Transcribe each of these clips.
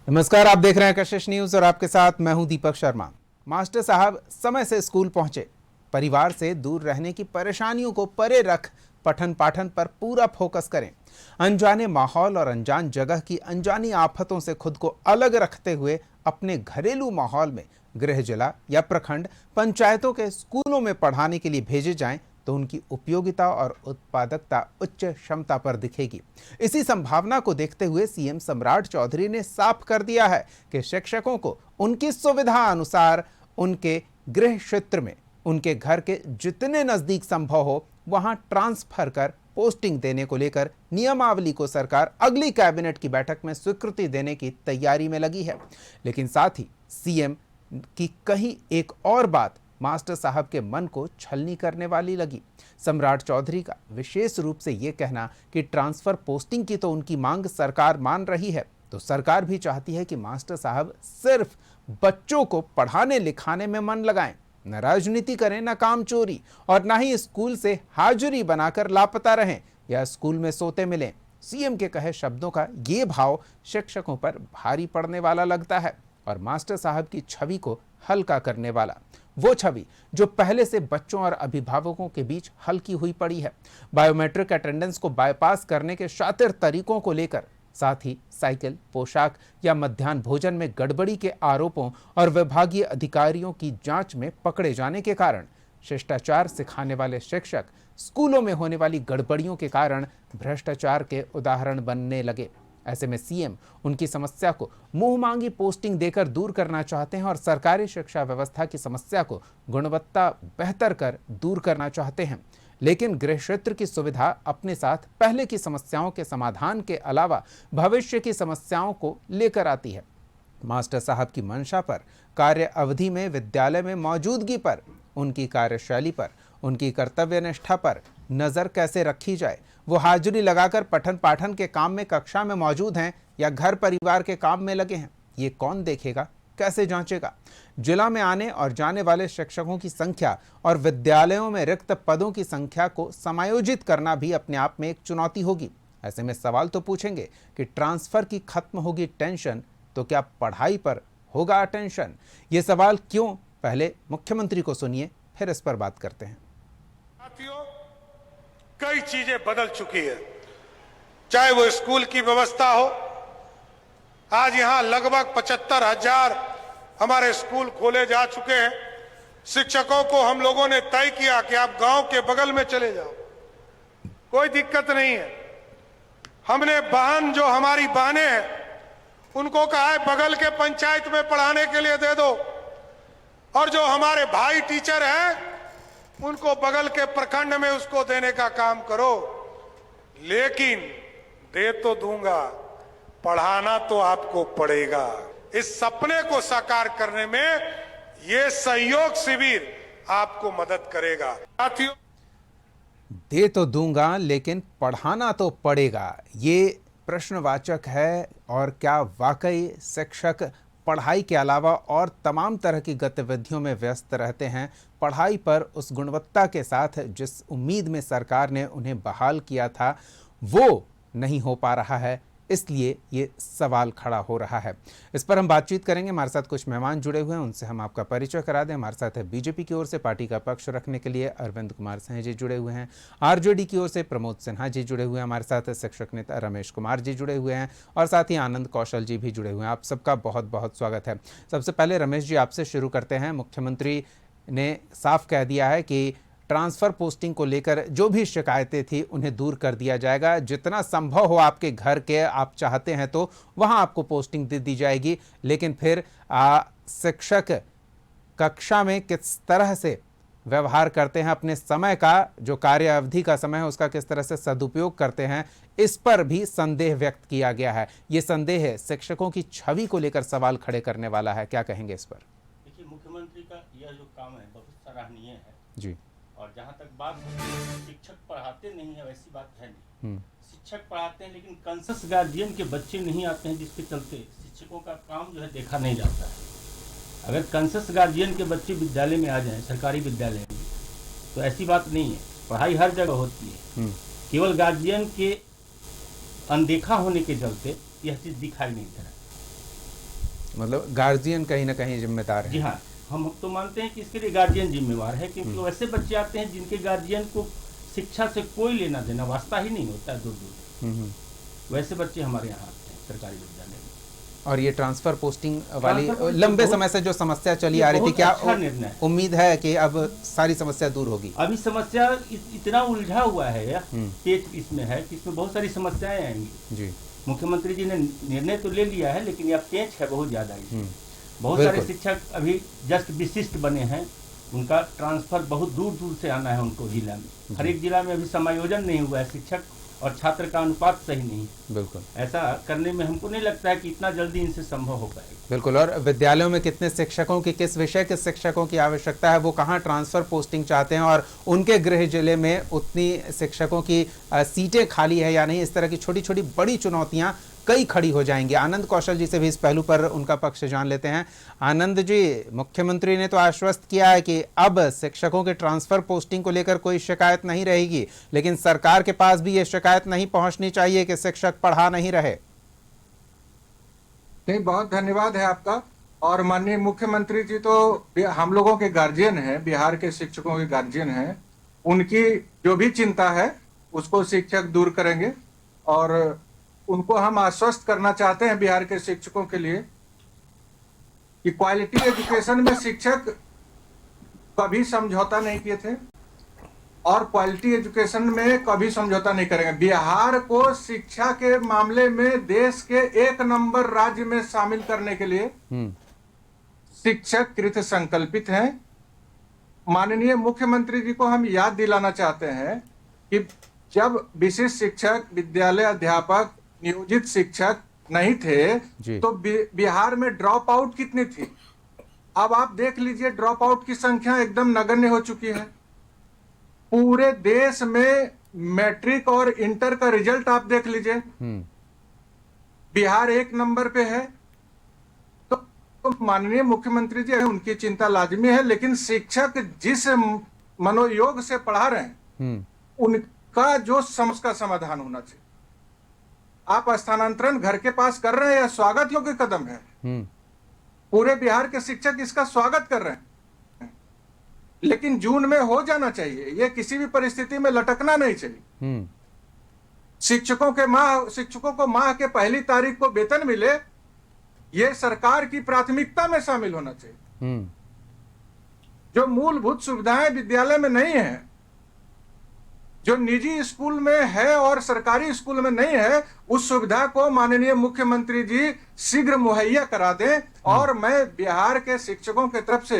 नमस्कार, आप देख रहे हैं कशिश न्यूज और आपके साथ मैं हूं दीपक शर्मा। मास्टर साहब समय से स्कूल पहुंचे, परिवार से दूर रहने की परेशानियों को परे रख पठन पाठन पर पूरा फोकस करें। अनजाने माहौल और अनजान जगह की अनजानी आफतों से खुद को अलग रखते हुए अपने घरेलू माहौल में गृह जिला या प्रखंड पंचायतों के स्कूलों में पढ़ाने के लिए भेजे जाएं तो उनकी उपयोगिता और उत्पादकता उच्च क्षमता पर दिखेगी। इसी संभावना को देखते हुए सीएम सम्राट चौधरी ने साफ कर दिया है कि शिक्षकों को उनकी सुविधा अनुसार उनके गृह क्षेत्र में उनके घर के जितने नजदीक संभव हो वहां ट्रांसफर कर पोस्टिंग देने को लेकर नियमावली को सरकार अगली कैबिनेट की बैठक में स्वीकृति देने की तैयारी में लगी है। लेकिन साथ ही सीएम की कहीं एक और बात मास्टर साहब के मन को छलनी करने वाली लगी। सम्राट चौधरी का विशेष रूप से यह कहना कि ट्रांसफर पोस्टिंग की तो उनकी मांग सरकार मान रही है, तो सरकार भी चाहती है कि मास्टर साहब सिर्फ बच्चों को पढ़ाने लिखाने में मन लगाएं, न राजनीति करें, न काम चोरी, और न ही स्कूल से हाजिरी बनाकर लापता रहें या स्कूल में सोते मिलें। सीएम के कहे शब्दों का ये भाव शिक्षकों पर भारी पड़ने वाला लगता है और मास्टर साहब की छवि को हल्का करने वाला, वो छवि जो पहले से बच्चों और अभिभावकों के बीच हल्की हुई पड़ी है। बायोमेट्रिक अटेंडेंस को बाईपास करने के शातिर तरीकों को लेकर, साथ ही साइकिल, पोशाक या मध्याह्न भोजन में गड़बड़ी के आरोपों और विभागीय अधिकारियों की जांच में पकड़े जाने के कारण शिष्टाचार सिखाने वाले शिक्षक स्कूलों में होने वाली गड़बड़ियों के कारण भ्रष्टाचार के उदाहरण बनने लगे। ऐसे में सीएम उनकी समस्या को मुंह मांगी पोस्टिंग देकर दूर करना चाहते हैं और सरकारी शिक्षा व्यवस्था की समस्या को गुणवत्ता बेहतर कर दूर करना चाहते हैं। लेकिन गृह क्षेत्र की सुविधा अपने साथ पहले की समस्याओं के समाधान के अलावा भविष्य की समस्याओं को लेकर आती है। मास्टर साहब की मंशा पर, कार्य अवधि में विद्यालय में मौजूदगी पर, उनकी कार्यशैली पर, उनकी कर्तव्य निष्ठा पर नजर कैसे रखी जाए। वो हाजिरी लगाकर पठन पाठन के काम में कक्षा में मौजूद हैं या घर परिवार के काम में लगे हैं, ये कौन देखेगा, कैसे जांचेगा। जिला में आने और जाने वाले शिक्षकों की संख्या और विद्यालयों में रिक्त पदों की संख्या को समायोजित करना भी अपने आप में एक चुनौती होगी। ऐसे में सवाल तो पूछेंगे कि ट्रांसफर की खत्म होगी टेंशन, तो क्या पढ़ाई पर होगा अटेंशन। ये सवाल क्यों, पहले मुख्यमंत्री को सुनिए, फिर इस पर बात करते हैं। साथियों, कई चीजें बदल चुकी है, चाहे वो स्कूल की व्यवस्था हो। आज यहां लगभग 75,000 हमारे स्कूल खोले जा चुके हैं। शिक्षकों को हम लोगों ने तय किया कि आप गांव के बगल में चले जाओ, कोई दिक्कत नहीं है। हमने बहन, जो हमारी बहनें हैं, उनको कहा है बगल के पंचायत में पढ़ाने के लिए दे दो, और जो हमारे भाई टीचर हैं उनको बगल के प्रखंड में उसको देने का काम करो। लेकिन दे तो दूंगा, पढ़ाना तो आपको पड़ेगा। इस सपने को साकार करने में ये सहयोग शिविर आपको मदद करेगा। साथियों, दे तो दूंगा लेकिन पढ़ाना तो पड़ेगा, ये प्रश्नवाचक है। और क्या वाकई शिक्षक पढ़ाई के अलावा और तमाम तरह की गतिविधियों में व्यस्त रहते हैं? पढ़ाई पर उस गुणवत्ता के साथ जिस उम्मीद में सरकार ने उन्हें बहाल किया था वो नहीं हो पा रहा है, इसलिए ये सवाल खड़ा हो रहा है। इस पर हम बातचीत करेंगे। हमारे साथ कुछ मेहमान जुड़े हुए हैं, उनसे हम आपका परिचय करा दें। हमारे साथ है बीजेपी की ओर से पार्टी का पक्ष रखने के लिए अरविंद कुमार सिंह जी जुड़े हुए हैं। आरजेडी की ओर से प्रमोद सिन्हा जी जुड़े हुए हैं। हमारे साथ शिक्षक नेता रमेश कुमार जी जुड़े हुए हैं और साथ ही आनंद कौशल जी भी जुड़े हुए हैं। आप सबका बहुत बहुत स्वागत है। सबसे पहले रमेश जी, आपसे शुरू करते हैं। मुख्यमंत्री ने साफ कह दिया है कि ट्रांसफ़र पोस्टिंग को लेकर जो भी शिकायतें थी उन्हें दूर कर दिया जाएगा। जितना संभव हो आपके घर के, आप चाहते हैं तो वहां आपको पोस्टिंग दे दी जाएगी। लेकिन फिर शिक्षक कक्षा में किस तरह से व्यवहार करते हैं, अपने समय का जो कार्य अवधि का समय है उसका किस तरह से सदुपयोग करते हैं, इस पर भी संदेह व्यक्त किया गया है। ये संदेह शिक्षकों की छवि को लेकर सवाल खड़े करने वाला है। क्या कहेंगे इस पर? देखिए, मुख्यमंत्री का यह जो काम है बहुत सराहनीय है जी। और जहाँ तक बात शिक्षक पढ़ाते नहीं है, वैसी बात है नहीं। शिक्षक पढ़ाते हैं लेकिन कंसस गार्जियन के बच्चे नहीं आते हैं, जिसके चलते शिक्षकों का काम जो है देखा नहीं जाता है। अगर कंसस गार्जियन के बच्चे विद्यालय में आ जाएं, सरकारी विद्यालय में, तो ऐसी बात नहीं है। पढ़ाई हर जगह होती है, केवल गार्जियन के अनदेखा होने के चलते यह चीज़ दिखाई नहीं दे रहा। मतलब गार्जियन कहीं ना कहीं जिम्मेदार जी है। हाँ, हम तो मानते हैं कि इसके लिए गार्जियन जिम्मेवार है, क्योंकि वैसे बच्चे आते हैं जिनके गार्जियन को शिक्षा से कोई लेना देना वास्ता ही नहीं होता है दूर दूर। वैसे बच्चे हमारे यहाँ आते हैं सरकारी विद्यालय में। और ये ट्रांसफर पोस्टिंग वाली ट्रांसफर पोस्टिंग लंबे बहुत- समय से जो समस्या चली ये आ रही थी, बहुत क्या अच्छा निर्णय है। उम्मीद है कि अब सारी समस्या दूर होगी? अभी समस्या इतना उलझा हुआ है यह पेच इसमें है कि इसमें बहुत सारी समस्याएं आएंगी। जी, मुख्यमंत्री जी ने निर्णय तो ले लिया है, लेकिन यह पेच है बहुत ज्यादा इसमें। बहुत सारे बिल्कुल। शिक्षक अभी जस्ट विशिष्ट बने हैं, उनका ट्रांसफर बहुत दूर दूर से आना है उनको जिला में। हर एक जिला में अभी समायोजन नहीं हुआ है, शिक्षक और छात्र का अनुपात सही नहीं। बिल्कुल ऐसा करने में हमको नहीं लगता है कि इतना जल्दी इनसे संभव हो पाएगा। बिल्कुल। और विद्यालयों में कितने शिक्षकों की, किस विषय के शिक्षकों की आवश्यकता है, वो कहाँ ट्रांसफर पोस्टिंग चाहते हैं, और उनके गृह जिले में उतनी शिक्षकों की सीटें खाली है या नहीं, इस तरह की छोटी छोटी बड़ी चुनौतियां कई खड़ी हो जाएंगी। आनंद कौशल जी से भी इस पहलू पर उनका पक्ष जान लेते हैं। आनंद जी, मुख्यमंत्री ने तो आश्वस्त किया है कि अब शिक्षकों के ट्रांसफर पोस्टिंग को लेकर कोई शिकायत नहीं रहेगी, लेकिन सरकार के पास भी ये शिकायत नहीं पहुंचनी चाहिए कि शिक्षक पढ़ा नहीं रहे। नहीं, बहुत धन्यवाद है आपका। और माननीय मुख्यमंत्री जी तो हम लोगों के गार्जियन हैं, बिहार के शिक्षकों के गार्जियन हैं। उनकी जो भी चिंता है उसको शिक्षक दूर करेंगे, और उनको हम आश्वस्त करना चाहते हैं बिहार के शिक्षकों के लिए कि क्वालिटी एजुकेशन में शिक्षक कभी समझौता नहीं किए थे और क्वालिटी एजुकेशन में कभी समझौता नहीं करेंगे। बिहार को शिक्षा के मामले में देश के 1 नंबर राज्य में शामिल करने के लिए शिक्षक कृत संकल्पित हैं। माननीय मुख्यमंत्री जी को हम याद दिलाना चाहते हैं कि जब विशिष्ट शिक्षक, विद्यालय अध्यापक, नियोजित शिक्षक नहीं थे तो बिहार में ड्रॉप आउट कितनी थी। अब आप देख लीजिए, ड्रॉप आउट की संख्या एकदम नगण्य हो चुकी है। पूरे देश में मैट्रिक और इंटर का रिजल्ट आप देख लीजिए, बिहार 1 नंबर पे है। तो माननीय मुख्यमंत्री जी, उनकी चिंता लाजमी है, लेकिन शिक्षक जिस मनोयोग से पढ़ा रहे हैं उनका जो समस्या का समाधान होना चाहिए। आप स्थानांतरण घर के पास कर रहे हैं, यह स्वागत योग्य कदम है। पूरे बिहार के शिक्षक इसका स्वागत कर रहे हैं, लेकिन जून में हो जाना चाहिए। यह किसी भी परिस्थिति में लटकना नहीं चाहिए। शिक्षकों को माह के 1 तारीख को वेतन मिले, यह सरकार की प्राथमिकता में शामिल होना चाहिए। जो मूलभूत सुविधाएं विद्यालय में नहीं है, जो निजी स्कूल में है और सरकारी स्कूल में नहीं है, उस सुविधा को माननीय मुख्यमंत्री जी शीघ्र मुहैया करा दें। और मैं बिहार के शिक्षकों की तरफ से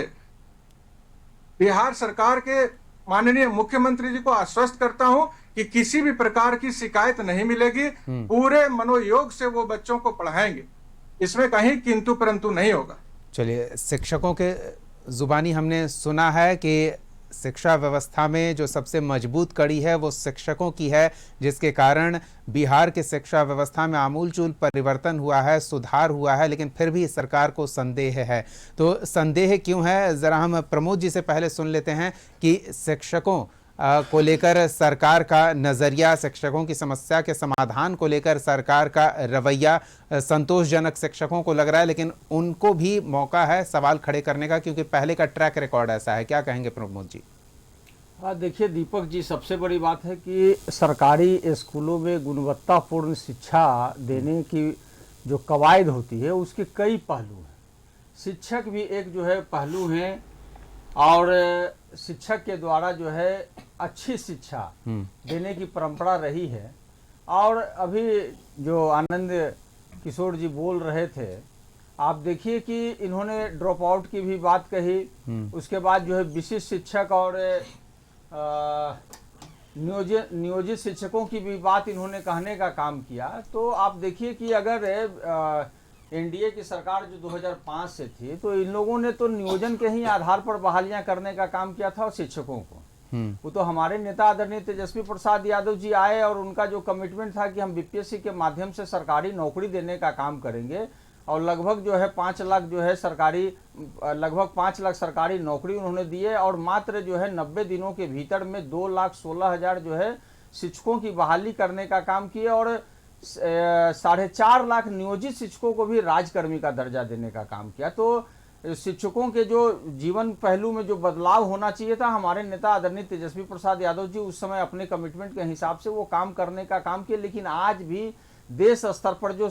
बिहार सरकार के माननीय मुख्यमंत्री जी को आश्वस्त करता हूं कि किसी भी प्रकार की शिकायत नहीं मिलेगी। पूरे मनोयोग से वो बच्चों को पढ़ाएंगे, इसमें कहीं किंतु परंतु नहीं होगा। चलिए, शिक्षकों के जुबानी हमने सुना है कि शिक्षा व्यवस्था में जो सबसे मजबूत कड़ी है वो शिक्षकों की है, जिसके कारण बिहार के शिक्षा व्यवस्था में आमूलचूल परिवर्तन हुआ है, सुधार हुआ है, लेकिन फिर भी सरकार को संदेह है। तो संदेह क्यों है, ज़रा हम प्रमोद जी से पहले सुन लेते हैं कि शिक्षकों को लेकर सरकार का नज़रिया, शिक्षकों की समस्या के समाधान को लेकर सरकार का रवैया संतोषजनक शिक्षकों को लग रहा है, लेकिन उनको भी मौका है सवाल खड़े करने का, क्योंकि पहले का ट्रैक रिकॉर्ड ऐसा है। क्या कहेंगे प्रमोद जी? देखिए दीपक जी, सबसे बड़ी बात है कि सरकारी स्कूलों में गुणवत्तापूर्ण शिक्षा देने की जो कवायद होती है उसके कई पहलू हैं। शिक्षक भी एक जो है पहलू हैं, और शिक्षक के द्वारा जो है अच्छी शिक्षा देने की परंपरा रही है। और अभी जो आनंद किशोर जी बोल रहे थे, आप देखिए कि इन्होंने ड्रॉप आउट की भी बात कही, उसके बाद जो है विशिष्ट शिक्षक और नियोजित शिक्षकों की भी बात इन्होंने कहने का काम किया। तो आप देखिए कि अगर एनडीए की सरकार जो 2005 से थी, तो इन लोगों ने तो नियोजन के ही आधार पर बहालियां करने का काम किया था। और शिक्षकों को वो तो हमारे नेता आदरणीय तेजस्वी प्रसाद यादव जी आए, और उनका जो कमिटमेंट था कि हम बीपीएससी के माध्यम से सरकारी नौकरी देने का काम करेंगे, और लगभग जो है 5 लाख जो है लगभग 5 लाख सरकारी नौकरी उन्होंने दिए। और मात्र जो है 90 दिनों के भीतर में 2,16,000 जो है शिक्षकों की बहाली करने का काम किया। और 4.5 लाख नियोजित शिक्षकों को भी राजकर्मी का दर्जा देने का काम किया। तो शिक्षकों के जो जीवन पहलू में जो बदलाव होना चाहिए था, हमारे नेता आदरणीय तेजस्वी प्रसाद यादव जी उस समय अपने कमिटमेंट के हिसाब से वो काम करने का काम किए, लेकिन आज भी देश स्तर पर जो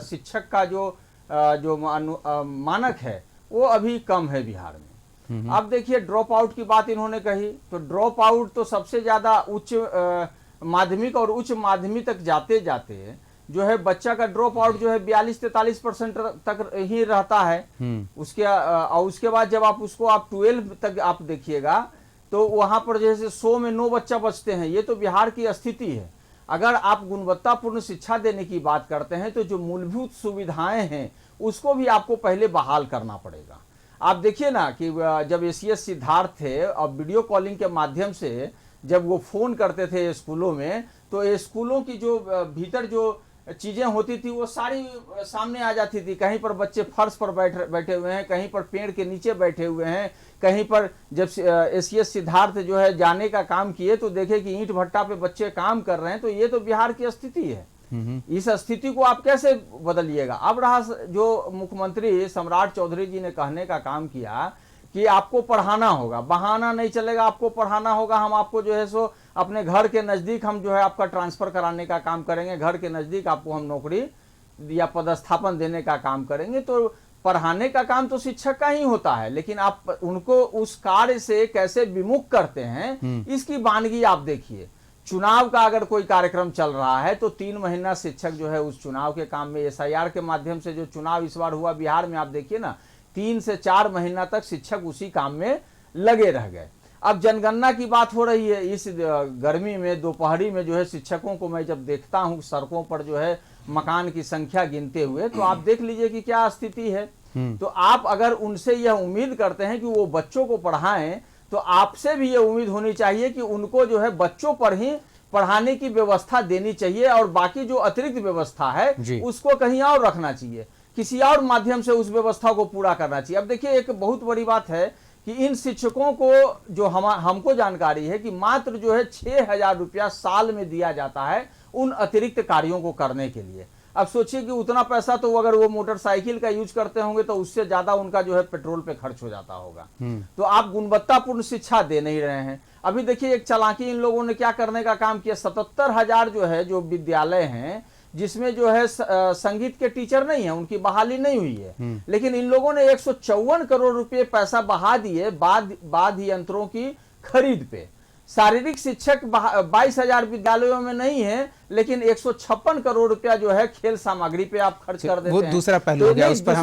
शिक्षक का जो मानक है वो अभी कम है बिहार में। अब देखिए ड्रॉप आउट की बात इन्होंने कही, तो ड्रॉप आउट तो सबसे ज्यादा उच्च माध्यमिक और उच्च माध्यमिक तक जाते जाते जो है बच्चा का ड्रॉप आउट जो है 42-43% तक ही रहता है। उसके बाद जब आप उसको 12 तक आप देखिएगा तो वहां पर जैसे 100 में 9 बच्चा बचते हैं। ये तो बिहार की स्थिति है। अगर आप गुणवत्तापूर्ण शिक्षा देने की बात करते हैं तो जो मूलभूत सुविधाएं हैं उसको भी आपको पहले बहाल करना पड़ेगा। आप देखिए ना कि जब एसीएस सिद्धार्थ थे और वीडियो कॉलिंग के माध्यम से जब वो फोन करते थे स्कूलों में, तो स्कूलों की जो भीतर जो चीजें होती थी वो सारी सामने आ जाती थी। कहीं पर बच्चे फर्श पर बैठे हुए हैं, कहीं पर पेड़ के नीचे बैठे हुए हैं, कहीं पर जब एसीएस सिद्धार्थ जो है जाने का काम किए तो देखे कि ईंट भट्टा पे बच्चे काम कर रहे हैं। तो ये तो बिहार की स्थिति है। इस स्थिति को आप कैसे बदलिएगा? अब रहा जो मुख्यमंत्री सम्राट चौधरी जी ने कहने का काम किया कि आपको पढ़ाना होगा, बहाना नहीं चलेगा, आपको पढ़ाना होगा। हम आपको जो है सो अपने घर के नजदीक हम जो है आपका ट्रांसफर कराने का काम करेंगे, घर के नजदीक आपको हम नौकरी या पदस्थापन देने का काम करेंगे। तो पढ़ाने का काम तो शिक्षक का ही होता है, लेकिन आप उनको उस कार्य से कैसे विमुख करते हैं इसकी वानगी आप देखिए। चुनाव का अगर कोई कार्यक्रम चल रहा है तो 3 महीना शिक्षक जो है उस चुनाव के काम में, एसआईआर के माध्यम से जो चुनाव इस बार हुआ बिहार में, आप देखिए ना 3 से 4 महीना तक शिक्षक उसी काम में लगे रह गए। अब जनगणना की बात हो रही है। इस गर्मी में दोपहरी में जो है शिक्षकों को मैं जब देखता हूं सड़कों पर जो है मकान की संख्या गिनते हुए, तो आप देख लीजिए कि क्या स्थिति है। तो आप अगर उनसे यह उम्मीद करते हैं कि वो बच्चों को पढ़ाएं, तो आपसे भी ये उम्मीद होनी चाहिए कि उनको जो है बच्चों पर ही पढ़ाने की व्यवस्था देनी चाहिए और बाकी जो अतिरिक्त व्यवस्था है उसको कहीं और रखना चाहिए, किसी और माध्यम से उस व्यवस्था को पूरा करना चाहिए। अब देखिए एक बहुत बड़ी बात है कि इन शिक्षकों को जो हमको जानकारी है कि मात्र जो है 6,000 रुपया साल में दिया जाता है उन अतिरिक्त कार्यों को करने के लिए। अब सोचिए कि उतना पैसा तो अगर वो मोटरसाइकिल का यूज करते होंगे तो उससे ज्यादा उनका जो है पेट्रोल पे खर्च हो जाता होगा। तो आप गुणवत्तापूर्ण शिक्षा दे नहीं रहे हैं। अभी देखिए एक चालाकी इन लोगों ने क्या करने का काम किया, 77,000 जो है जो विद्यालय हैं जिसमें जो है संगीत के टीचर नहीं है, उनकी बहाली नहीं हुई है, लेकिन इन लोगों ने 154 करोड़ रुपए पैसा बहा दिए वाद्य यंत्रों की खरीद पे। शारीरिक शिक्षक 22,000 विद्यालयों में नहीं है, लेकिन 156 करोड़ रुपया जो है खेल सामग्री पे आप खर्च कर देते हैं। वो दूसरा पहलू हो गया, उस पर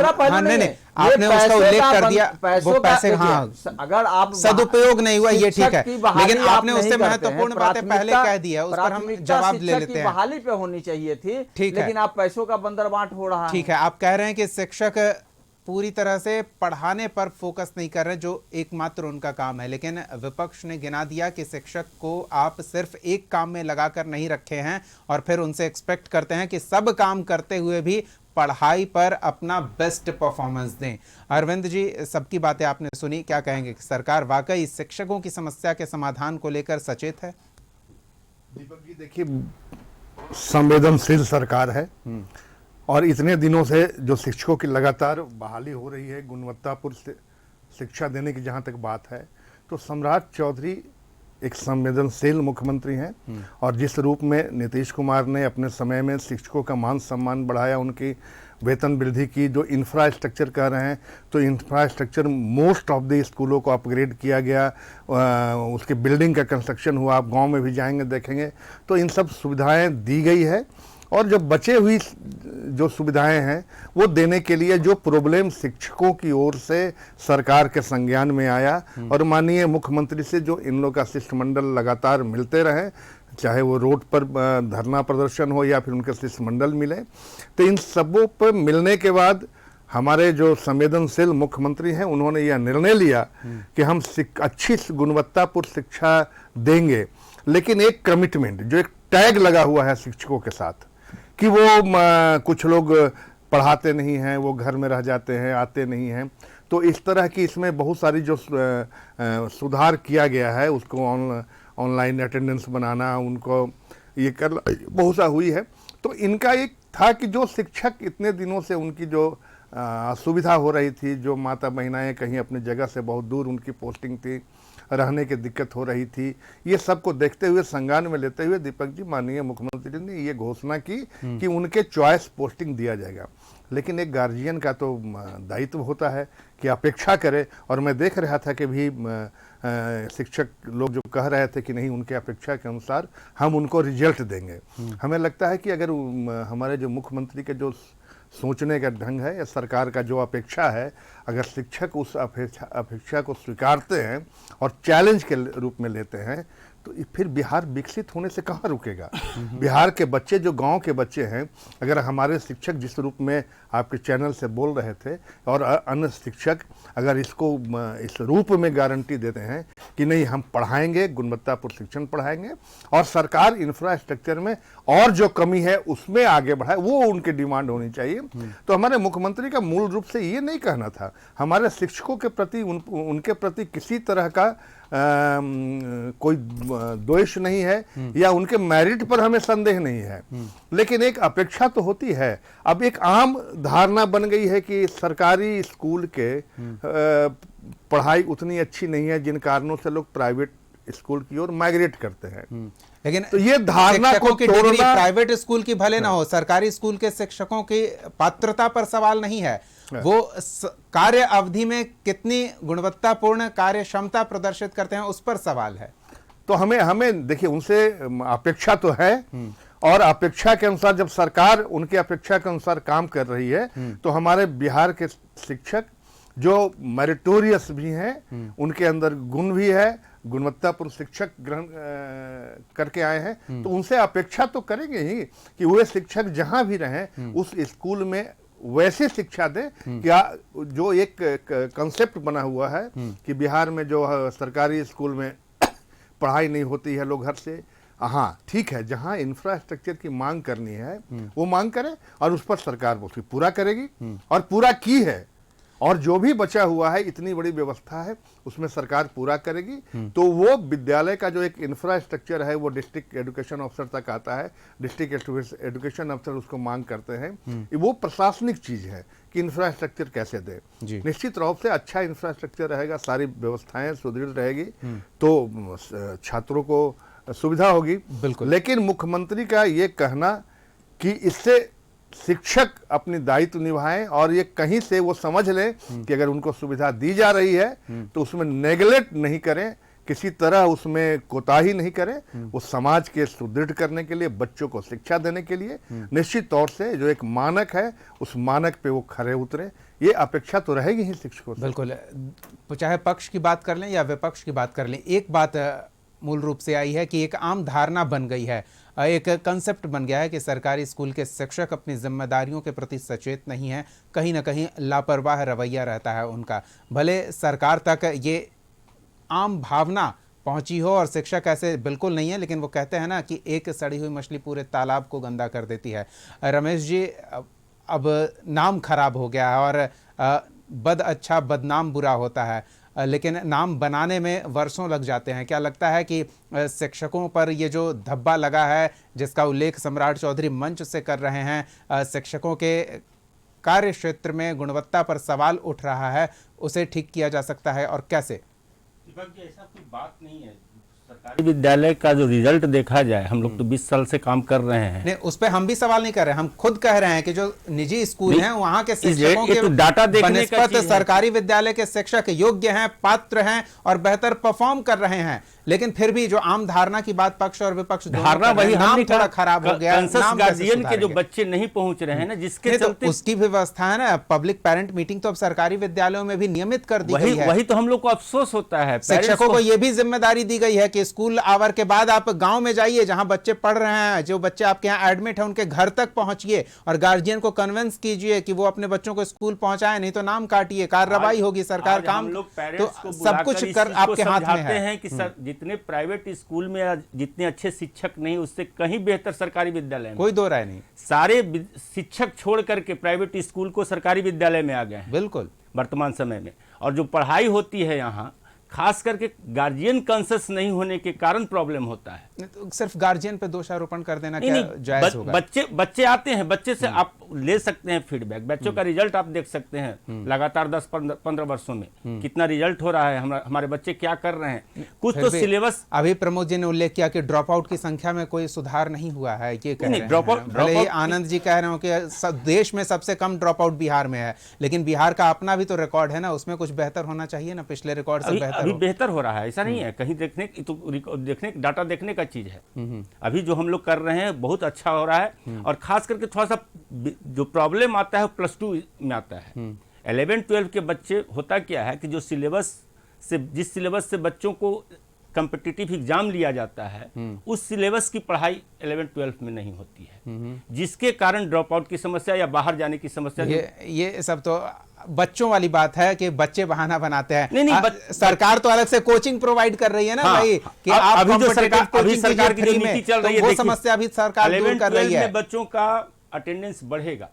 नहीं, आपने उसका उल्लेख कर दिया। वो पैसे अगर आप सदुपयोग नहीं हुआ ये ठीक है, लेकिन आपने उससे महत्वपूर्ण बातें पहले कह दिया, उस पर हम जवाब ले लेते हैं। बहाली पे होनी चाहिए थी, लेकिन आप पैसों का बंदरबांट हो रहा है। ठीक है, आप कह रहे हैं कि शिक्षक पूरी तरह से पढ़ाने पर फोकस नहीं कर रहे जो एकमात्र उनका काम है, लेकिन विपक्ष ने गिना दिया कि शिक्षक को आप सिर्फ एक काम में लगाकर नहीं रखे हैं और फिर उनसे एक्सपेक्ट करते हैं कि सब काम करते हुए भी पढ़ाई पर अपना बेस्ट परफॉर्मेंस दें। अरविंद जी, सबकी बातें आपने सुनी, क्या कहेंगे कि सरकार वाकई शिक्षकों की समस्या के समाधान को लेकर सचेत है? दीपक जी देखिए, संवेदनशील सरकार है और इतने दिनों से जो शिक्षकों की लगातार बहाली हो रही है, गुणवत्तापूर्ण शिक्षा देने की जहाँ तक बात है, तो सम्राट चौधरी एक संवेदनशील मुख्यमंत्री हैं और जिस रूप में नीतीश कुमार ने अपने समय में शिक्षकों का मान सम्मान बढ़ाया, उनकी वेतन वृद्धि की, जो इंफ्रास्ट्रक्चर कह रहे हैं तो इंफ्रास्ट्रक्चर मोस्ट ऑफ द स्कूलों को अपग्रेड किया गया, उसके बिल्डिंग का कंस्ट्रक्शन हुआ। आप गांव में भी जाएंगे देखेंगे तो इन सब सुविधाएं दी गई है और जो बचे हुई जो सुविधाएं हैं वो देने के लिए जो प्रॉब्लम शिक्षकों की ओर से सरकार के संज्ञान में आया और माननीय मुख्यमंत्री से जो इन लोग का शिष्टमंडल लगातार मिलते रहे, चाहे वो रोड पर धरना प्रदर्शन हो या फिर उनके शिष्टमंडल मिले, तो इन सबों पर मिलने के बाद हमारे जो संवेदनशील मुख्यमंत्री हैं उन्होंने यह निर्णय लिया कि हम अच्छी गुणवत्तापूर्ण शिक्षा देंगे, लेकिन एक कमिटमेंट, जो एक टैग लगा हुआ है शिक्षकों के साथ कि वो कुछ लोग पढ़ाते नहीं हैं, वो घर में रह जाते हैं, आते नहीं हैं। तो इस तरह की इसमें बहुत सारी जो सुधार किया गया है, उसको ऑनलाइन अटेंडेंस बनाना, उनको ये कर बहुत सा हुई है। तो इनका एक था कि जो शिक्षक इतने दिनों से उनकी जो असुविधा हो रही थी, जो माता बहनाएं कहीं अपनी जगह से बहुत दूर उनकी पोस्टिंग थी, रहने की दिक्कत हो रही थी, ये सबको देखते हुए संज्ञान में लेते हुए दीपक जी माननीय मुख्यमंत्री ने ये घोषणा की कि उनके चॉइस पोस्टिंग दिया जाएगा। लेकिन एक गार्जियन का तो दायित्व होता है कि अपेक्षा करे, और मैं देख रहा था कि भी शिक्षक लोग जो कह रहे थे कि नहीं, उनके अपेक्षा के अनुसार हम उनको रिजल्ट देंगे। हमें लगता है कि अगर हमारे जो मुख्यमंत्री के जो सोचने का ढंग है या सरकार का जो अपेक्षा है, अगर शिक्षक उस अपेक्षा को स्वीकारते हैं और चैलेंज के रूप में लेते हैं, तो फिर बिहार विकसित होने से कहाँ रुकेगा। बिहार के बच्चे जो गांव के बच्चे हैं, अगर हमारे शिक्षक जिस रूप में आपके चैनल से बोल रहे थे और अन्य शिक्षक अगर इसको इस रूप में गारंटी देते हैं कि नहीं हम पढ़ाएंगे, गुणवत्तापूर्ण शिक्षण पढ़ाएंगे और सरकार इंफ्रास्ट्रक्चर में और जो कमी है उसमें आगे बढ़ाए, वो उनकी डिमांड होनी चाहिए। तो हमारे मुख्यमंत्री का मूल रूप से ये नहीं कहना था, हमारे शिक्षकों के प्रति उनके प्रति किसी तरह का कोई द्वेष नहीं है या उनके मेरिट पर हमें संदेह नहीं है, लेकिन एक अपेक्षा तो होती है। अब एक आम धारणा बन गई है कि सरकारी स्कूल के पढ़ाई उतनी अच्छी नहीं है, जिन कारणों से लोग प्राइवेट स्कूल की ओर माइग्रेट करते हैं। लेकिन तो ये धारणा को तोड़ना, प्राइवेट स्कूल की भले ना हो, सरकारी स्कूल के शिक्षकों की पात्रता पर सवाल नहीं है, वो कार्य अवधि में कितनी गुणवत्तापूर्ण कार्य क्षमता प्रदर्शित करते हैं उस पर सवाल है। तो हमें देखिए उनसे अपेक्षा तो है, और अपेक्षा के अनुसार जब सरकार उनकी अपेक्षा के अनुसार काम कर रही है, तो हमारे बिहार के शिक्षक जो मेरिटोरियस भी हैं, उनके अंदर गुण भी है, गुणवत्तापूर्ण शिक्षक ग्रहण करके आए हैं, तो उनसे अपेक्षा तो करेंगे ही कि वे शिक्षक जहां भी रहें उस स्कूल में वैसे शिक्षा दें। क्या जो एक कंसेप्ट बना हुआ है कि बिहार में जो सरकारी स्कूल में पढ़ाई नहीं होती है, लोग घर से, हाँ ठीक है, जहां इंफ्रास्ट्रक्चर की मांग करनी है वो मांग करें और उस पर सरकार उसकी पूरा करेगी, और पूरा की है। और जो भी बचा हुआ है, इतनी बड़ी व्यवस्था है, उसमें सरकार पूरा करेगी। तो वो विद्यालय का जो एक इंफ्रास्ट्रक्चर है वो डिस्ट्रिक्ट एजुकेशन ऑफिसर तक आता है, डिस्ट्रिक्ट एजुकेशन ऑफिसर उसको मांग करते हैं। वो प्रशासनिक चीज है कि इंफ्रास्ट्रक्चर कैसे दे। निश्चित रूप से अच्छा इंफ्रास्ट्रक्चर रहेगा, सारी व्यवस्थाएं सुदृढ़ रहेगी, तो छात्रों को सुविधा होगी। बिल्कुल। लेकिन मुख्यमंत्री का ये कहना कि इससे शिक्षक अपनी दायित्व निभाएं और ये कहीं से वो समझ लें कि अगर उनको सुविधा दी जा रही है तो उसमें नेगलेक्ट नहीं करें, किसी तरह उसमें कोताही नहीं करें। वो समाज के सुदृढ़ करने के लिए, बच्चों को शिक्षा देने के लिए निश्चित तौर से जो एक मानक है उस मानक पे वो खरे उतरे, ये अपेक्षा तो रहेगी ही शिक्षकों से। बिल्कुल, चाहे पक्ष की बात कर लें या विपक्ष की बात कर लें, एक बात मूल रूप से आई है कि एक आम धारणा बन गई है, एक कंसेप्ट बन गया है कि सरकारी स्कूल के शिक्षक अपनी जिम्मेदारियों के प्रति सचेत नहीं हैं, कहीं ना कहीं लापरवाह रवैया रहता है उनका। भले सरकार तक ये आम भावना पहुंची हो और शिक्षक ऐसे बिल्कुल नहीं है, लेकिन वो कहते हैं ना कि एक सड़ी हुई मछली पूरे तालाब को गंदा कर देती है। रमेश जी, अब नाम खराब हो गया है और बद अच्छा बदनाम बुरा होता है, लेकिन नाम बनाने में वर्षों लग जाते हैं। क्या लगता है कि शिक्षकों पर ये जो धब्बा लगा है, जिसका उल्लेख सम्राट चौधरी मंच से कर रहे हैं, शिक्षकों के कार्य क्षेत्र में गुणवत्ता पर सवाल उठ रहा है, उसे ठीक किया जा सकता है और कैसे? दीपक जी, ऐसा कोई बात नहीं है। सरकारी विद्यालय का जो रिजल्ट देखा जाए, हम लोग तो 20 साल से काम कर रहे हैं। नहीं, उस पर हम भी सवाल नहीं कर रहे हैं, हम खुद कह रहे हैं कि जो निजी स्कूल हैं वहां के शिक्षकों के तो डाटा देखने का बनिस्बत सरकारी विद्यालय के शिक्षक योग्य हैं, पात्र हैं और बेहतर परफॉर्म कर रहे हैं। लेकिन फिर भी जो आम धारणा की बात पक्ष और विपक्ष धारणा वही, नाम थोड़ा खराब हो गया, नाम गार्जियन के जो बच्चे नहीं पहुंच रहे हैं ना, जिसके चलते तो उसकी व्यवस्था है ना, पब्लिक पेरेंट मीटिंग तो अब सरकारी विद्यालयों में भी नियमित कर दी गई है। वही तो हम लोग को अफसोस होता है। शिक्षकों को यह भी जिम्मेदारी दी गई है कि स्कूल आवर के बाद आप गांव में जाइए, जहां बच्चे पढ़ रहे हैं, जो बच्चे आपके यहाँ एडमिट है उनके घर तक पहुंचिए और गार्जियन को कन्विंस कीजिए कि वो अपने बच्चों को स्कूल पहुंचाए, नहीं तो नाम काटिए, कार्रवाई होगी। सरकार काम तो सब कुछ कर आपके हाथ में है कि जितने प्राइवेट स्कूल में जितने अच्छे शिक्षक नहीं, उससे कहीं बेहतर सरकारी विद्यालय में। कोई दो राय नहीं। सारे शिक्षक छोड़ करके प्राइवेट स्कूल को सरकारी विद्यालय में आ गए हैं बिल्कुल वर्तमान समय में। और जो पढ़ाई होती है यहाँ, खास करके गार्जियन कॉन्शियस नहीं होने के कारण प्रॉब्लम होता है। तो सिर्फ गार्जियन पे दोषारोपण कर देना नहीं क्या नहीं, जायज होगा? बच्चे आते हैं, बच्चे से आप ले सकते हैं फीडबैक, बच्चों का रिजल्ट आप देख सकते हैं लगातार 10-15 वर्षों में कितना रिजल्ट हो रहा है, हमारे बच्चे क्या कर रहे हैं। कुछ फिर तो भी सिलेबस, अभी प्रमोद जी ने उल्लेख किया कि ड्रॉप आउट की संख्या में कोई सुधार नहीं हुआ है, ये कह नहीं, रहे drop out- हैं। भले ही drop out- आनंद जी कह रहे हो कि देश में सबसे कम ड्रॉप आउट बिहार में है, लेकिन बिहार का अपना भी तो रिकॉर्ड है ना, उसमें कुछ बेहतर होना चाहिए ना, पिछले रिकॉर्ड से बेहतर अभी हो। बेहतर हो रहा है, ऐसा नहीं है, कहीं देखने डाटा देखने का चीज है। अभी जो हम लोग कर रहे हैं बहुत अच्छा हो रहा है। और खास करके थोड़ा सा जो प्रॉब्लम आता है +2 में आता है। 11-12 के बच्चे, होता क्या है कि जो जिस सिलेबस से बच्चों को कॉम्पिटिटिव एग्जाम लिया जाता है, उस सिलेबस की पढ़ाई 11-12 में नहीं होती है, जिसके कारण ड्रॉप आउट की समस्या या बाहर जाने की समस्या। ये सब तो बच्चों वाली बात है कि बच्चे बहाना बनाते हैं। नहीं, सरकार तो अलग से कोचिंग प्रोवाइड कर रही है ना हाँ, भाई, कि आप अभी जो competitive सरकार coaching की जो फ्री नीति में, चल रही है, तो वो देखिए, समस्या भी सरकार दूर कर रही 11-12 है। में बच्चों का अटेंडेंस बढ़ेगा।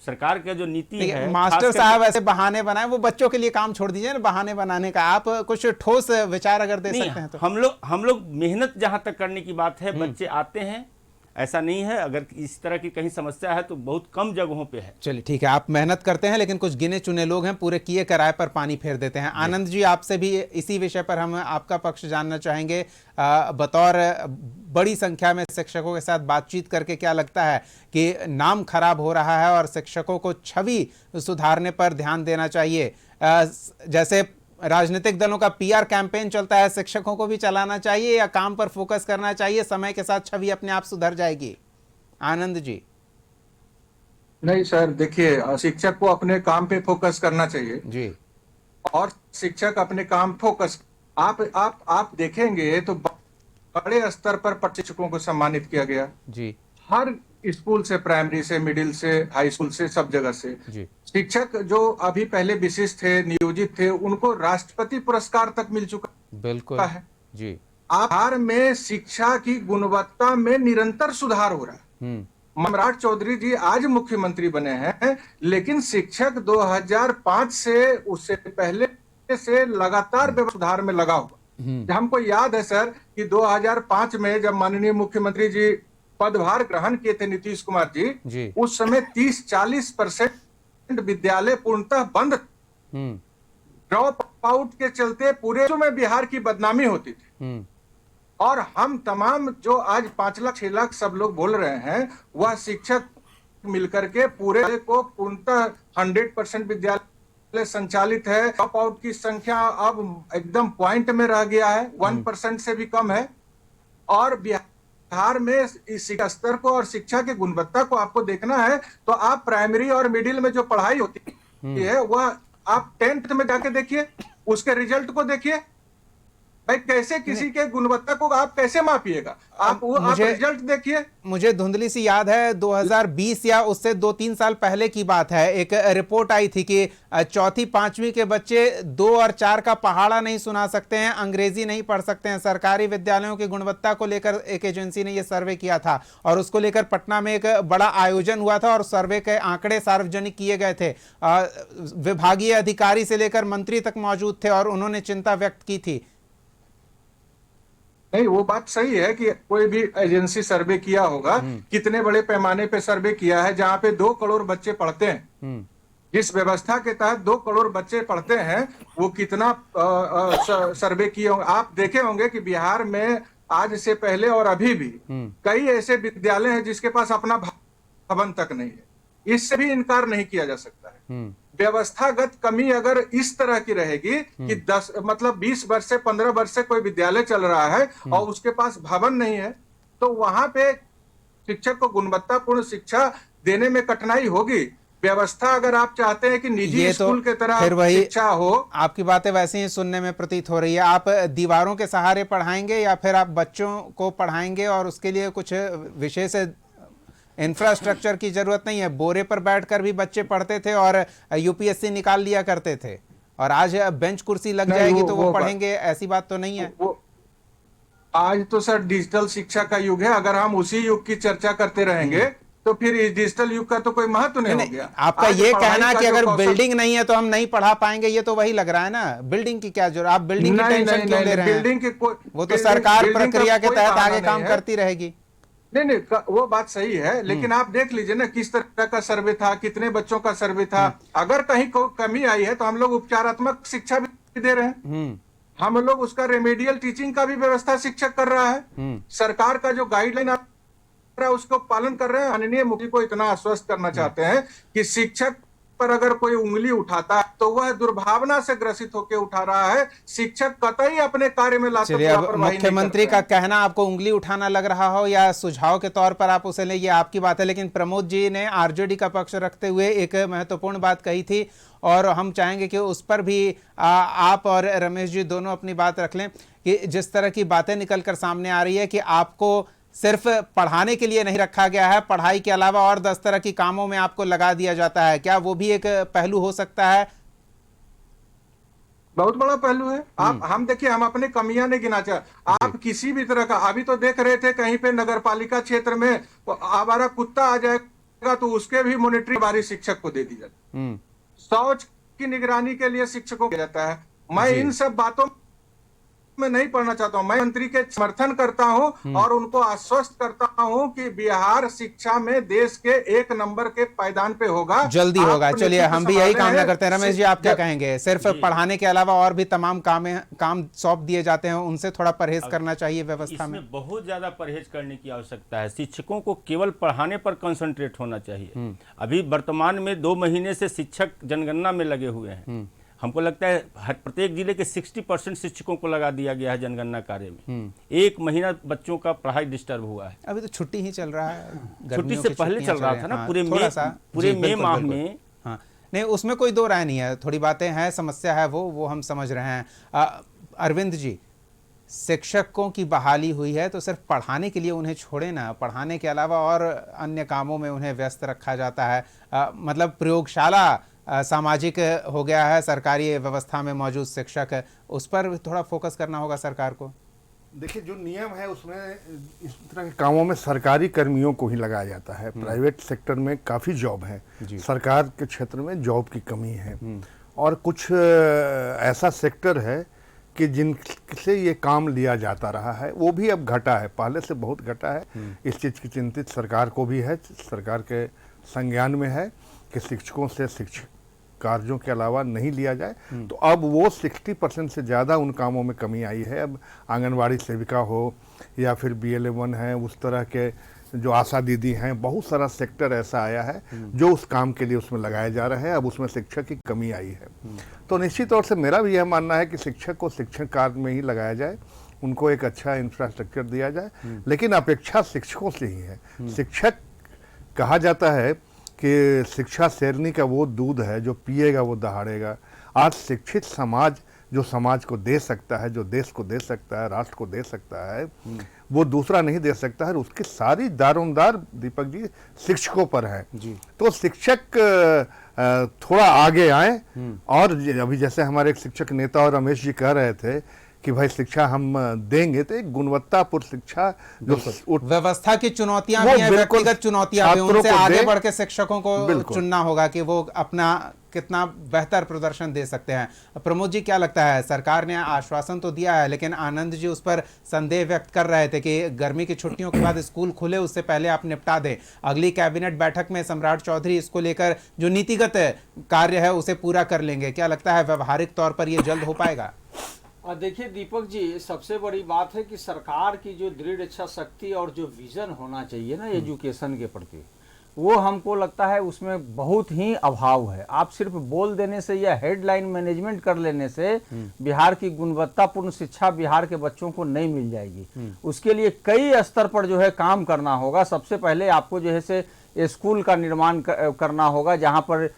सरकार का जो नीति देखिए, है, मास्टर खास साहब ऐसे बहाने बनाए, वो बच्चों के लिए काम छोड़ दीजिए ना बहाने बनाने का, आप कुछ ठोस विचार अगर दे सकते हैं तो। हम लोग मेहनत जहां तक करने की बात है, बच्चे आते हैं, ऐसा नहीं है। अगर इस तरह की कहीं समस्या है तो बहुत कम जगहों पे है। चलिए ठीक है, आप मेहनत करते हैं, लेकिन कुछ गिने चुने लोग हैं पूरे किए कराए पर पानी फेर देते हैं। आनंद जी, आपसे भी इसी विषय पर हम आपका पक्ष जानना चाहेंगे। बतौर बड़ी संख्या में शिक्षकों के साथ बातचीत करके क्या लगता है कि नाम खराब हो रहा है और शिक्षकों को छवि सुधारने पर ध्यान देना चाहिए? जैसे राजनीतिक दलों का PR कैंपेन चलता है, शिक्षकों को भी चलाना चाहिए या काम पर फोकस करना चाहिए? समय के साथ छवि अपने आप सुधर जाएगी। आनंद जी। नहीं सर, देखिए, शिक्षक को अपने काम पे फोकस करना चाहिए जी। और शिक्षक अपने काम फोकस, आप देखेंगे तो बड़े स्तर पर शिक्षकों को सम्मानित किया गया जी। हर स्कूल से, प्राइमरी से, मिडिल से, हाई स्कूल से, सब जगह से। जी। शिक्षक जो अभी पहले विशिष्ट थे, नियोजित थे, उनको राष्ट्रपति पुरस्कार तक मिल चुका बिल्कुल है। जी। बिहार में शिक्षा की गुणवत्ता में निरंतर सुधार हो रहा है। सम्राट चौधरी जी आज मुख्यमंत्री बने हैं, लेकिन शिक्षक 2005 से, उससे पहले से लगातार सुधार में लगा हुआ। हमको याद है सर कि 2005 में जब माननीय मुख्यमंत्री जी पदभार ग्रहण किए थे, नीतीश कुमार जी, उस समय 30-40% विद्यालय पूर्णतः बंद। ड्रॉप आउट के चलते पूरे में बिहार की बदनामी होती थी। और हम तमाम जो आज 5 लाख 6 लाख सब लोग बोल रहे हैं, वह शिक्षक मिलकर के पूरे को पूर्णतः 100% विद्यालय संचालित है। ड्रॉप आउट की संख्या अब एकदम पॉइंट में रह गया है, 1% से भी कम है। और बिहार में इस शिक्षा स्तर को और शिक्षा की गुणवत्ता को आपको देखना है तो आप प्राइमरी और मिडिल में जो पढ़ाई होती है, वह आप 10th में जाके देखिए, उसके रिजल्ट को देखिए भाई, कैसे किसी के गुणवत्ता को आप कैसे मापिएगा? आप रिजल्ट देखिए। मुझे धुंधली सी याद है 2020 या उससे 2-3 साल पहले की बात है, एक रिपोर्ट आई थी कि 4वीं-5वीं के बच्चे 2 और 4 का पहाड़ा नहीं सुना सकते हैं, अंग्रेजी नहीं पढ़ सकते हैं। सरकारी विद्यालयों की गुणवत्ता को लेकर एक एजेंसी ने यह सर्वे किया था और उसको लेकर पटना में एक बड़ा आयोजन हुआ था और सर्वे के आंकड़े सार्वजनिक किए गए थे। विभागीय अधिकारी से लेकर मंत्री तक मौजूद थे और उन्होंने चिंता व्यक्त की थी। नहीं, वो बात सही है कि कोई भी एजेंसी सर्वे किया होगा, कितने बड़े पैमाने पे सर्वे किया है, जहां पे 2 करोड़ बच्चे पढ़ते हैं। जिस व्यवस्था के तहत 2 करोड़ बच्चे पढ़ते हैं, वो कितना सर्वे किए होंगे। आप देखे होंगे कि बिहार में आज से पहले और अभी भी कई ऐसे विद्यालय हैं जिसके पास अपना भवन तक नहीं है। इससे भी इनकार नहीं किया जा सकता है। व्यवस्थागत कमी अगर इस तरह की रहेगी कि 20 वर्ष से 15 वर्ष से कोई विद्यालय चल रहा है और उसके पास भवन नहीं है, तो वहां पे शिक्षक को गुणवत्तापूर्ण शिक्षा देने में कठिनाई होगी। व्यवस्था अगर आप चाहते हैं कि निजी स्कूल के तरह शिक्षा हो। आपकी बातें वैसे ही सुनने में प्रतीत हो रही है। आप दीवारों के सहारे पढ़ाएंगे या फिर आप बच्चों को पढ़ाएंगे और उसके लिए कुछ विशेष इंफ्रास्ट्रक्चर की जरूरत नहीं है? बोरे पर बैठकर भी बच्चे पढ़ते थे और यूपीएससी निकाल लिया करते थे, और आज बेंच कुर्सी लग जाएगी तो वो पढ़ेंगे, ऐसी बात तो नहीं है। आज तो सर डिजिटल शिक्षा का युग है। अगर हम उसी युग की चर्चा करते रहेंगे तो फिर इस डिजिटल युग का तो कोई महत्व नहीं हो गया। आपका आज ये पढ़ाई कहना का कि जो अगर कौशल- बिल्डिंग नहीं है तो हम नहीं पढ़ा पाएंगे, ये तो वही लग रहा है ना। बिल्डिंग की क्या जरूरत, आप बिल्डिंग की टेंशन क्यों ले रहे हैं? बिल्डिंग की कोई वो तो बिल्डिंग- सरकार बिल्डिंग का प्रक्रिया के कोई तहत बहाना आगे नहीं काम है। करती रहेगी। नहीं, वो बात सही है, लेकिन आप देख लीजिए ना किस तरह का सर्वे था, कितने बच्चों का सर्वे था। अगर कहीं कमी आई है तो हम लोग उपचारात्मक शिक्षा भी दे रहे हैं, हम लोग उसका रेमेडियल टीचिंग का भी व्यवस्था शिक्षक कर रहा है। सरकार का जो गाइडलाइन आ रहा है उसको पालन कर रहे हैं। माननीय मुख्यमंत्री को इतना आश्वस्त करना चाहते हैं कि शिक्षक पर अगर कोई उंगली उठाता है तो वह दुर्भावना से ग्रसित होकर उठा रहा है। शिक्षक कतई अपने कार्य में लापरवाही चलिए, अब नहीं करते मुख्यमंत्री का हैं। कहना आपको उंगली उठाना लग रहा हो या सुझाव के तौर पर आप उसे लें, ये आपकी बात है। लेकिन प्रमोद जी ने आरजेडी का पक्ष रखते हुए एक महत्वपूर्ण बात कही थी और हम चाहेंगे कि उस पर भी आप और रमेश जी दोनों अपनी बात रख लें कि जिस तरह की बातें निकलकर सामने आ रही है कि आपको सिर्फ पढ़ाने के लिए नहीं रखा गया है, पढ़ाई के अलावा और 10 तरह की कामों में आपको लगा दिया जाता है, क्या वो भी एक पहलू हो सकता है? बहुत बड़ा पहलू है। आप हम देखिए, हम अपने कमियां नहीं गिना चाहे। आप किसी भी तरह का, अभी तो देख रहे थे कहीं पे नगरपालिका क्षेत्र में आवारा कुत्ता आ जाएगा तो उसके भी मॉनिटरिंग बारी शिक्षक को दे दी जाती है। शौच की निगरानी के लिए शिक्षकों को जाता है। मैं इन सब बातों में नहीं पढ़ना चाहता हूं। मैं मंत्री के समर्थन करता हूं और उनको आश्वस्त करता हूं कि बिहार शिक्षा में देश के 1 नंबर के पायदान पे होगा, जल्दी होगा। आप चलिए, हम भी यही कामना करते हैं। रमेश जी, आप क्या जब- कहेंगे? सिर्फ पढ़ाने के अलावा और भी तमाम काम सौंप दिए जाते हैं, उनसे थोड़ा परहेज करना चाहिए व्यवस्था में। इसमें बहुत ज्यादा परहेज करने की आवश्यकता है। शिक्षकों को केवल पढ़ाने पर कंसंट्रेट होना चाहिए। अभी वर्तमान में 2 महीने से शिक्षक जनगणना में लगे हुए हैं। हमको लगता है हर प्रत्येक जिले के 60% शिक्षकों को लगा दिया गया है जनगणना कार्य में। 1 महीना बच्चों का पढ़ाई डिस्टर्ब हुआ है। अभी तो छुट्टी ही चल रहा है, छुट्टी गर्मियों से की पहले छुट्टियां चल रहा रही था ना, हैं। पूरे हाँ, मई थोड़ा सा पूरे जी, मई बिल्कुल, माह बिल्कुल। में। हाँ, नहीं, उसमें कोई दो राय नहीं है। थोड़ी बातें हैं, समस्या है, वो हम समझ रहे हैं। अरविंद जी, शिक्षकों की बहाली हुई है तो सिर्फ पढ़ाने के लिए उन्हें छोड़े ना, पढ़ाने के अलावा और अन्य कामों में उन्हें व्यस्त रखा जाता है। मतलब प्रयोगशाला सामाजिक हो गया है सरकारी व्यवस्था में मौजूद शिक्षक, उस पर थोड़ा फोकस करना होगा सरकार को। देखिए, जो नियम है उसमें इस तरह के कामों में सरकारी कर्मियों को ही लगाया जाता है। प्राइवेट सेक्टर में काफ़ी जॉब है, सरकार के क्षेत्र में जॉब की कमी है। और कुछ ऐसा सेक्टर है कि जिनसे ये काम लिया जाता रहा है, वो भी अब घटा है, पहले से बहुत घटा है। इस चीज़ की चिंतित सरकार को भी है, सरकार के संज्ञान में है कि शिक्षकों से शिक्षक कार्यों के अलावा नहीं लिया जाए। तो अब वो 60% से ज़्यादा उन कामों में कमी आई है। अब आंगनवाड़ी सेविका हो या फिर BLA1 है, उस तरह के जो आशा दीदी हैं, बहुत सारा सेक्टर ऐसा आया है जो उस काम के लिए उसमें लगाया जा रहा है। अब उसमें शिक्षक की कमी आई है। तो निश्चित तौर से मेरा भी यह मानना है कि शिक्षक को शिक्षण कार्य में ही लगाया जाए, उनको एक अच्छा इंफ्रास्ट्रक्चर दिया जाए। लेकिन अपेक्षा शिक्षकों से ही है। शिक्षक, कहा जाता है कि शिक्षा शेरनी का वो दूध है जो पिएगा वो दहाड़ेगा। आज शिक्षित समाज जो समाज को दे सकता है, जो देश को दे सकता है, राष्ट्र को दे सकता है, वो दूसरा नहीं दे सकता है। उसकी सारी दारोमदार, दीपक जी, शिक्षकों पर है। तो शिक्षक थोड़ा आगे आए। और अभी जैसे हमारे एक शिक्षक नेता और रमेश जी कह रहे थे कि भाई शिक्षा हम देंगे, तो एक गुणवत्तापूर्ण शिक्षा जो व्यवस्था की चुनौतियां वो भी हैं, बिल्कुल व्यक्तिगत चुनौतियां भी, छात्रों उनसे को आगे दे। बढ़ के शिक्षकों को चुनना होगा कि वो अपना कितना बेहतर प्रदर्शन दे सकते हैं। प्रमोद जी, क्या लगता है? सरकार ने आश्वासन तो दिया है, लेकिन आनंद जी उस पर संदेह व्यक्त कर रहे थे कि गर्मी की छुट्टियों के बाद स्कूल खुले उससे पहले आप निपटा दें। अगली कैबिनेट बैठक में सम्राट चौधरी इसको लेकर जो नीतिगत कार्य है उसे पूरा कर लेंगे। क्या लगता है व्यवहारिक तौर पर यह जल्द हो पाएगा? देखिए दीपक जी, सबसे बड़ी बात है कि सरकार की जो दृढ़ इच्छा शक्ति और जो विजन होना चाहिए ना एजुकेशन के प्रति, वो हमको लगता है उसमें बहुत ही अभाव है। आप सिर्फ बोल देने से या हेडलाइन मैनेजमेंट कर लेने से बिहार की गुणवत्तापूर्ण शिक्षा बिहार के बच्चों को नहीं मिल जाएगी। उसके लिए कई स्तर पर जो है काम करना होगा। सबसे पहले आपको जो है से स्कूल का निर्माण करना होगा, जहां पर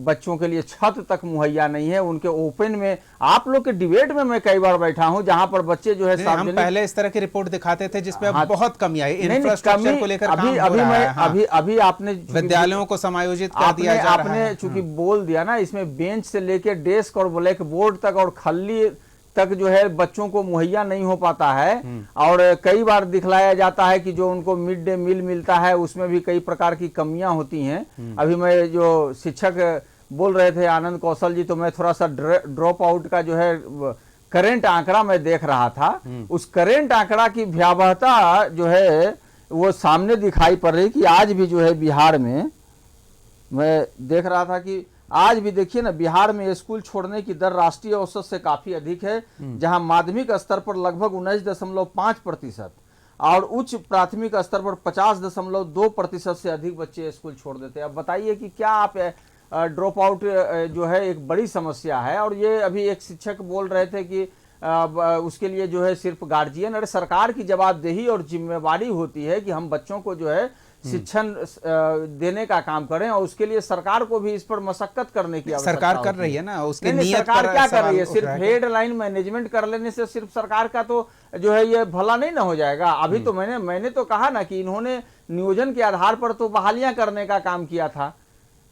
बच्चों के लिए छत तक मुहैया नहीं है। उनके ओपन में, आप लोग के डिबेट में मैं कई बार बैठा हूं, जहां पर बच्चे जो है हम पहले इस तरह की रिपोर्ट दिखाते थे जिसपे अब बहुत कमी आई। नहीं, इंफ्रास्ट्रक्चर को लेकर काम हो रहा है। हाँ। अभी आपने विद्यालयों को समायोजित कर दिया जा रहा है। आपने चूंकि बोल दिया ना, इसमें बेंच से लेकर डेस्क और ब्लैक बोर्ड तक और खल्ली तक जो है बच्चों को मुहैया नहीं हो पाता है। और कई बार दिखलाया जाता है कि जो उनको मिड डे मील मिलता है उसमें भी कई प्रकार की कमियां होती हैं। अभी मैं जो शिक्षक बोल रहे थे आनंद कौशल जी, तो मैं थोड़ा सा ड्रॉप आउट का जो है करेंट आंकड़ा मैं देख रहा था। उस करेंट आंकड़ा की भयावहता जो है वो सामने दिखाई पड़ रही कि आज भी जो है बिहार में, मैं देख रहा था कि आज भी देखिए ना, बिहार में स्कूल छोड़ने की दर राष्ट्रीय औसत से काफी अधिक है, जहां माध्यमिक स्तर पर लगभग 19.5% और उच्च प्राथमिक स्तर पर 50.2% से अधिक बच्चे स्कूल छोड़ देते हैं। अब बताइए कि क्या आप ड्रॉप आउट जो है एक बड़ी समस्या है। और ये अभी एक शिक्षक बोल रहे थे कि उसके लिए जो है सिर्फ गार्जियन, अरे सरकार की जवाबदेही और जिम्मेवारी होती है कि हम बच्चों को जो है शिक्षण देने का काम करें, और उसके लिए सरकार को भी इस पर मशक्कत करने की आवश्यकता सरकार कर रही है ना, उसकी नहीं, नियत सरकार पर क्या कर रही है? सवाल सिर्फ उठ रहा है। हेडलाइन मैनेजमेंट कर लेने से सिर्फ सरकार का तो जो है ये भला नहीं ना हो जाएगा। अभी तो मैंने तो कहा ना कि इन्होंने नियोजन के आधार पर तो बहालियां करने का काम किया था।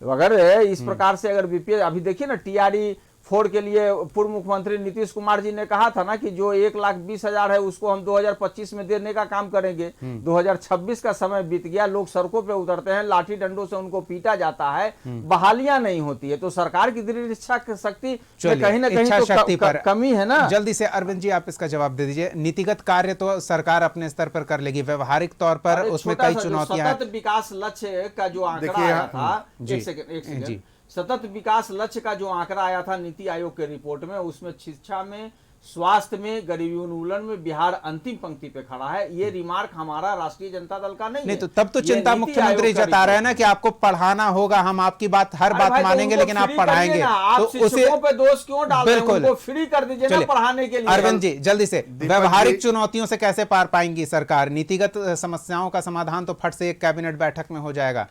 अगर इस प्रकार से अगर बीपीएस, अभी देखिए ना TRE 4 के लिए पूर्व मुख्यमंत्री नीतीश कुमार जी ने कहा था ना कि जो 1,20,000 है उसको हम 2025 में देने का काम करेंगे। 2026 का समय बीत गया, लोग सड़कों पे उतरते हैं, लाठी डंडों से उनको पीटा जाता है, बहालियां नहीं होती है। तो सरकार की दृढ़ इच्छा शक्ति में कहीं ना कहीं तो शक्ति पर कमी है ना। जल्दी से अरविंद जी आप इसका जवाब दे दीजिए। नीतिगत कार्य तो सरकार अपने स्तर पर कर लेगी, व्यवहारिक तौर पर अरे उसमें छोटा कई सा जो चुनौतियां हैं। सतत विकास लक्ष्य का जो आंकड़ा देखिए, आया था, जी, एक सेकंड जी। सतत विकास लक्ष्य का जो आंकड़ा आया था नीति आयोग के रिपोर्ट में, उसमें शिक्षा में, स्वास्थ्य में, गरीबी उन्मूलन में बिहार अंतिम पंक्ति पे खड़ा है। ये रिमार्क हमारा राष्ट्रीय जनता दल का नहीं नहीं है। तो तब तो ये चिंता नीति मुख्यमंत्री आयोग का जता रहे हैं रिपोर्ट ना कि आपको पढ़ाना होगा, हम आपकी बात हर अरे बात भाई, तो मानेंगे, उनको लेकिन आप फ्री करिए पढ़ाएंगे ना। आप तो उसे शिक्षकों पे दोष क्यों डाल रहे हैं? बिल्कुल। उनको फ्री कर दीजिए ना चलिए, पढ़ाने के लिए। अरविंद जी जल्दी से, दीपक व्यवहारिक जी- चुनौतियों से कैसे पार पाएंगी सरकार? नीतिगत समस्याओं का समाधान तो फट से एक कैबिनेट बैठक में हो जाएगा।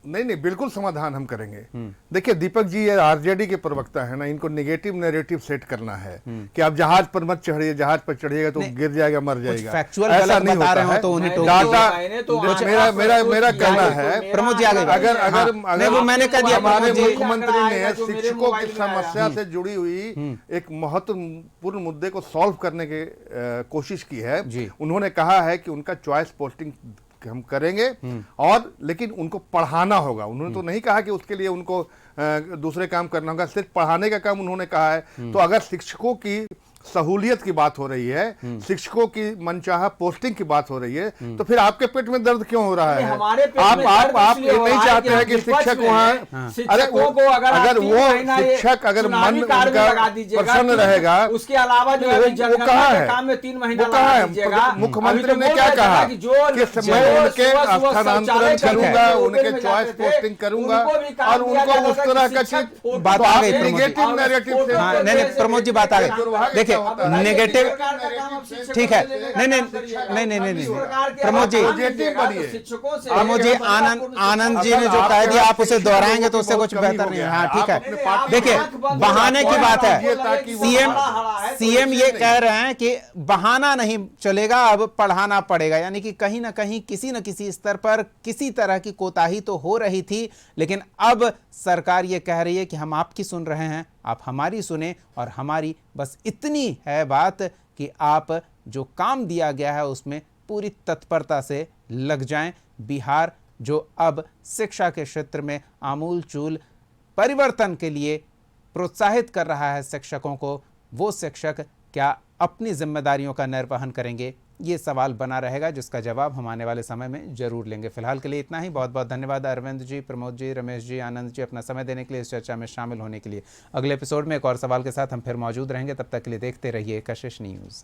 नहीं, बिल्कुल समाधान हम करेंगे। देखिए दीपक जी, ये आरजेडी के प्रवक्ता है ना, इनको नेगेटिव नैरेटिव सेट करना है कि आप जहाज पर मत चढ़िए, जहाज पर चढ़िएगा तो गिर जाएगा, मर जाएगा। फैक्चुअल ऐसा गलत नहीं बता होता रहे हो है। तो उन्हें टोक डाटा मैंने तो मेरा कहना है, प्रमोद जी आगे अगर हाँ, नहीं, वो मैंने कह दिया हमारे प्रमोद जी। मुख्यमंत्री ने शिक्षकों की समस्या से जुड़ी हुई एक महत्वपूर्ण मुद्दे को सॉल्व करने की कोशिश की है। जी। उन्होंने कहा है कि उनका चॉइस पोस्टिंग हम करेंगे, और लेकिन उनको पढ़ाना होगा। उन्होंने तो नहीं कहा कि उसके लिए उनको दूसरे काम करना होगा, सिर्फ पढ़ाने का काम उन्होंने कहा है। तो अगर शिक्षकों की सहूलियत की बात हो रही है, शिक्षकों की मनचाहा पोस्टिंग की बात हो रही है, तो फिर आपके पेट में दर्द क्यों हो रहा है? हमारे पेट आप में आप दर्द आप इसलिए ये हो नहीं रहा है चाहते कि हैं कि हम शिक्षक विपक्ष में वहाँ, हैं। शिक्षकों को अगर 3 वो महीना ये शिक्षक अगर चुनावी मन कार्य में उनका लगा दीजिएगा, प्रसन्न रहेगा, उसके अलावा जो है वो जनगणना कहाँ के है? काम में 3 महीना वो कहाँ लगा है? दीजिएगा। मुख्यमंत्री अभी तो ने बोल क्या रहे थे कहा ना कि जो कि मैं जो उनके सुबह स्थानांतरण शौचालय करूंगा, करके उनके ओपन में चॉइस जाते थे, पोस्टिंग करूंगा, उनको भी काम और दिया उनको जाता उस था तरह कि का शिक्षक चीज फोटो बात आ गई, प्रमोद जी। नेगेटिव नैरेटिव से हाँ, नहीं, प्रमोद जी बात आ गई। देखिए, नेगेटिव ठीक है, नहीं, प्रमोद जी, प्रमोद जी, आनंद जी ने जो कह दिया आप उसे दोहराएंगे तो उससे कुछ बेहतर नहीं है। हाँ ठीक है, देखिए बहाने की बात है। सीएम ये कह रहे हैं कि बहाना नहीं चलेगा, अब पढ़ाना पड़ेगा। यानी कि कहीं ना कहीं किसी न किसी स्तर पर किसी तरह की कोताही तो हो रही थी, लेकिन अब सरकार ये कह रही है कि हम आपकी सुन रहे हैं, आप हमारी सुने, और हमारी बस इतनी है बात कि आप जो काम दिया गया है उसमें पूरी तत्परता से लग जाएं। बिहार जो अब शिक्षा के क्षेत्र में आमूलचूल परिवर्तन के लिए प्रोत्साहित कर रहा है शिक्षकों को, वो शिक्षक क्या अपनी जिम्मेदारियों का निर्वहन करेंगे? ये सवाल बना रहेगा, जिसका जवाब हम आने वाले समय में जरूर लेंगे। फिलहाल के लिए इतना ही। बहुत बहुत धन्यवाद अरविंद जी, प्रमोद जी, रमेश जी, आनंद जी, अपना समय देने के लिए, इस चर्चा में शामिल होने के लिए। अगले एपिसोड में एक और सवाल के साथ हम फिर मौजूद रहेंगे। तब तक के लिए देखते रहिए कशिश न्यूज़।